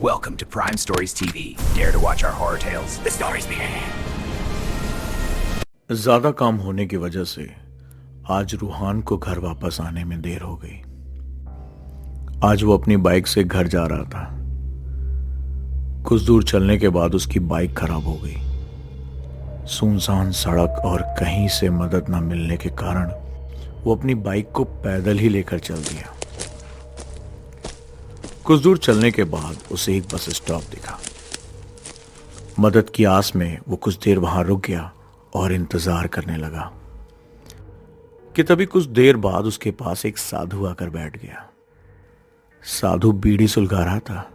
Welcome to Prime Stories TV. Dare to watch our horror tales? The stories begin. ज्यादा काम होने की वजह से आज रूहान को घर वापस आने में देर हो गई। आज वो अपनी बाइक से घर जा रहा था। कुछ दूर चलने के बाद उसकी बाइक खराब हो गई। सुनसान सड़क और कहीं से मदद न मिलने के कारण वो अपनी बाइक को पैदल ही लेकर चल दिया। कुछ दूर चलने के बाद उसे एक बस स्टॉप दिखा। मदद की आस में वो कुछ देर वहां रुक गया और इंतजार करने लगा कि तभी कुछ देर बाद उसके पास एक साधु आकर बैठ गया। साधु बीड़ी सुलगा रहा था।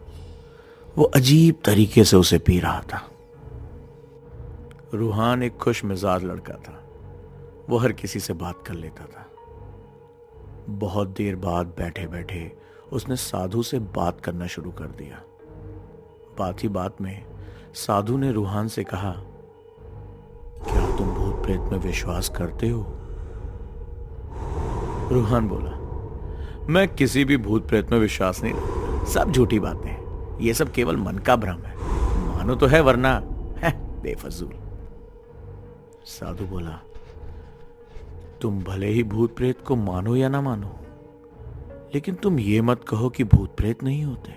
वो अजीब तरीके से उसे पी रहा था। रूहान एक खुश मिजाज लड़का था। वो हर किसी से बात कर लेता था। बहुत देर बाद बैठे बैठे उसने साधु से बात करना शुरू कर दिया। बात ही बात में साधु ने रूहान से कहा, क्या तुम भूत प्रेत में विश्वास करते हो? रूहान बोला, मैं किसी भी भूत प्रेत में विश्वास नहीं रखता। सब झूठी बातें हैं। ये सब केवल मन का भ्रम है। मानो तो है, वरना है बेफजूल। साधु बोला, तुम भले ही भूत प्रेत को मानो या ना मानो, लेकिन तुम ये मत कहो कि भूत प्रेत नहीं होते।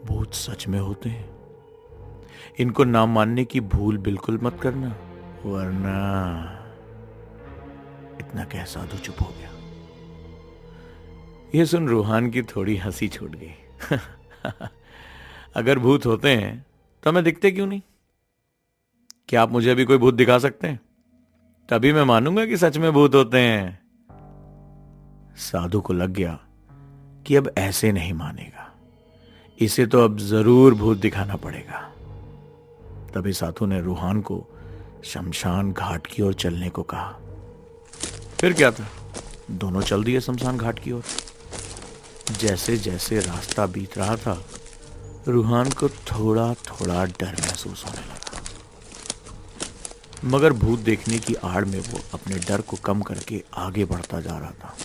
भूत सच में होते हैं। इनको ना मानने की भूल बिल्कुल मत करना, वरना। इतना कह साधु चुप हो गया। यह सुन रूहान की थोड़ी हंसी छूट गई। अगर भूत होते हैं तो हमें दिखते क्यों नहीं? क्या आप मुझे अभी कोई भूत दिखा सकते हैं? तभी मैं मानूंगा कि सच में भूत होते हैं। साधु को लग गया कि अब ऐसे नहीं मानेगा। इसे तो अब जरूर भूत दिखाना पड़ेगा। तभी साधु ने रूहान को शमशान घाट की ओर चलने को कहा। फिर क्या था, दोनों चल दिए शमशान घाट की ओर। जैसे जैसे रास्ता बीत रहा था, रूहान को थोड़ा थोड़ा डर महसूस होने लगा। मगर भूत देखने की आड़ में वो अपने डर को कम करके आगे बढ़ता जा रहा था।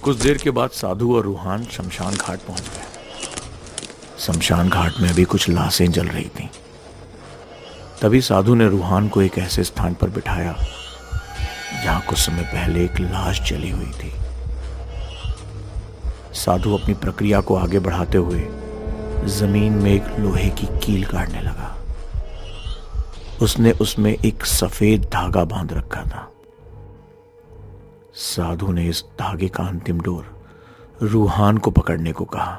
कुछ देर के बाद साधु और रूहान शमशान घाट पहुंच गए। शमशान घाट में अभी कुछ लाशें जल रही थीं। तभी साधु ने रूहान को एक ऐसे स्थान पर बिठाया जहां कुछ समय पहले एक लाश जली हुई थी। साधु अपनी प्रक्रिया को आगे बढ़ाते हुए जमीन में एक लोहे की कील काटने लगा। उसने उसमें एक सफेद धागा बांध रखा था। साधु ने इस धागे का अंतिम डोर रूहान को पकड़ने को कहा।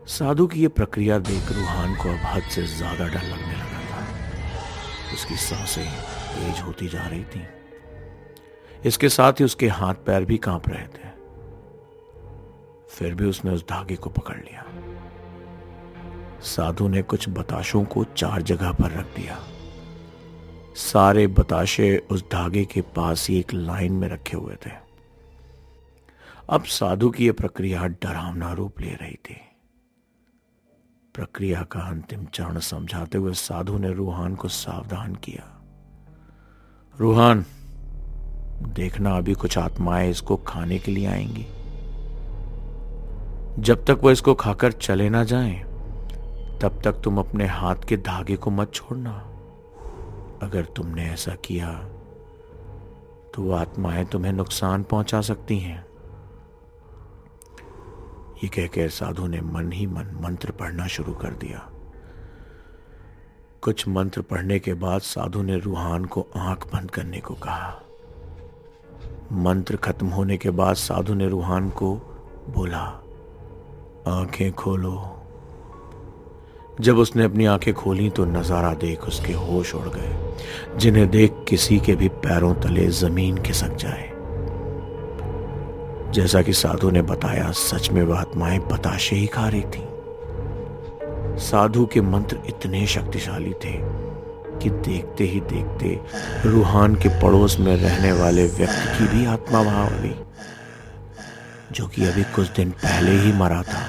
साधु की यह प्रक्रिया देख रूहान को अब हद से ज्यादा डर लगने लगा था। उसकी सांसें तेज होती जा रही थीं। इसके साथ ही उसके हाथ पैर भी कांप रहे थे। फिर भी उसने उस धागे को पकड़ लिया। साधु ने कुछ बताशों को 4 जगह पर रख दिया। सारे बताशे उस धागे के पास ही एक लाइन में रखे हुए थे। अब साधु की यह प्रक्रिया डरावना रूप ले रही थी। प्रक्रिया का अंतिम चरण समझाते हुए साधु ने रूहान को सावधान किया। रूहान, देखना अभी कुछ आत्माएं इसको खाने के लिए आएंगी। जब तक वो इसको खाकर चले ना जाएं, तब तक तुम अपने हाथ के धागे को मत छोड़ना। अगर तुमने ऐसा किया तो वो आत्माएं तुम्हें नुकसान पहुंचा सकती हैं। ये कहकर साधु ने मन ही मन मंत्र पढ़ना शुरू कर दिया। कुछ मंत्र पढ़ने के बाद साधु ने रूहान को आंख बंद करने को कहा। मंत्र खत्म होने के बाद साधु ने रूहान को बोला, आंखें खोलो। जब उसने अपनी आंखें खोली तो नजारा देख उसके होश उड़ गए, जिन्हें देख किसी के भी पैरों तले जमीन खिसक जाए। जैसा कि साधु ने बताया, सच में वह आत्माएं बताशे ही खा रही थी। साधु के मंत्र इतने शक्तिशाली थे कि देखते ही देखते रूहान के पड़ोस में रहने वाले व्यक्ति की भी आत्मा वहां आ गई, जो कि अभी कुछ दिन पहले ही मरा था।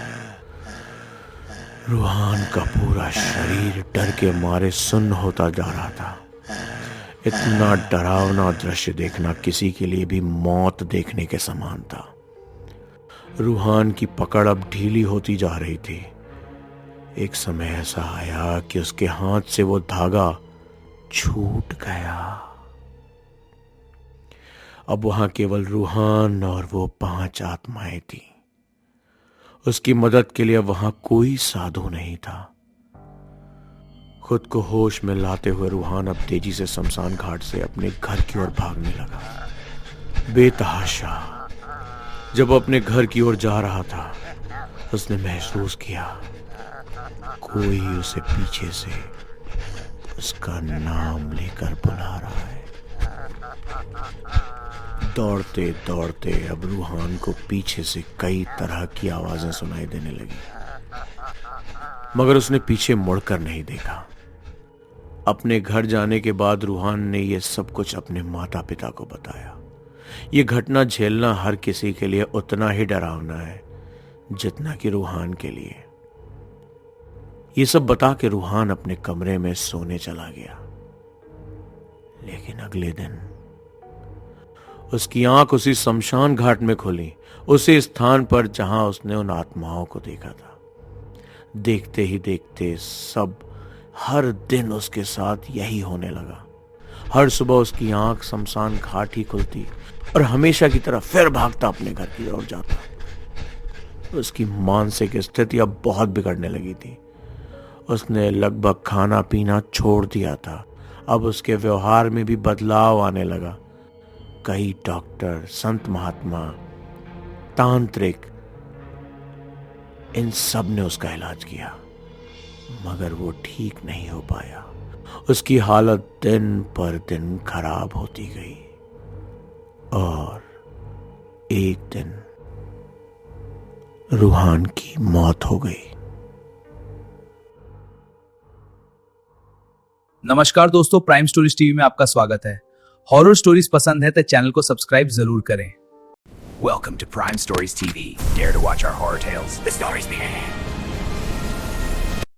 रूहान का पूरा शरीर डर के मारे सुन्न होता जा रहा था। इतना डरावना दृश्य देखना किसी के लिए भी मौत देखने के समान था। रूहान की पकड़ अब ढीली होती जा रही थी। एक समय ऐसा आया कि उसके हाथ से वो धागा छूट गया। अब वहां केवल रूहान और वो 5 आत्माएं थी। उसकी मदद के लिए वहां कोई साधु नहीं था। खुद को होश में लाते हुए रूहान अब तेजी से शमशान घाट से अपने घर की ओर भागने लगा। बेतहाशा जब वो अपने घर की ओर जा रहा था, उसने महसूस किया कोई उसे पीछे से उसका नाम लेकर बुला रहा है। दौड़ते दौड़ते अब रूहान को पीछे से कई तरह की आवाजें सुनाई देने लगी, मगर उसने पीछे मुड़कर नहीं देखा। अपने घर जाने के बाद रूहान ने यह सब कुछ अपने माता पिता को बताया। यह घटना झेलना हर किसी के लिए उतना ही डरावना है जितना कि रूहान के लिए। यह सब बता के रूहान अपने कमरे में सोने चला गया। लेकिन अगले दिन उसकी आंख उसी शमशान घाट में खुली, उसी स्थान पर जहां उसने उन आत्माओं को देखा था। देखते ही देखते सब हर दिन उसके साथ यही होने लगा। हर सुबह उसकी आंख शमशान घाट ही खुलती और हमेशा की तरह फिर भागता अपने घर की ओर जाता। उसकी मानसिक स्थिति अब बहुत बिगड़ने लगी थी। उसने लगभग खाना पीना छोड़ दिया था। अब उसके व्यवहार में भी बदलाव आने लगा। कई डॉक्टर, संत महात्मा, तांत्रिक, इन सब ने उसका इलाज किया, मगर वो ठीक नहीं हो पाया। उसकी हालत दिन पर दिन खराब होती गई और एक दिन रूहान की मौत हो गई। नमस्कार दोस्तों, प्राइम स्टोरीज टीवी में आपका स्वागत है। हॉरर स्टोरीज पसंद है तो चैनल को सब्सक्राइब जरूर करें। Welcome to Prime Stories TV. Dare to watch our horror tales? The stories begin.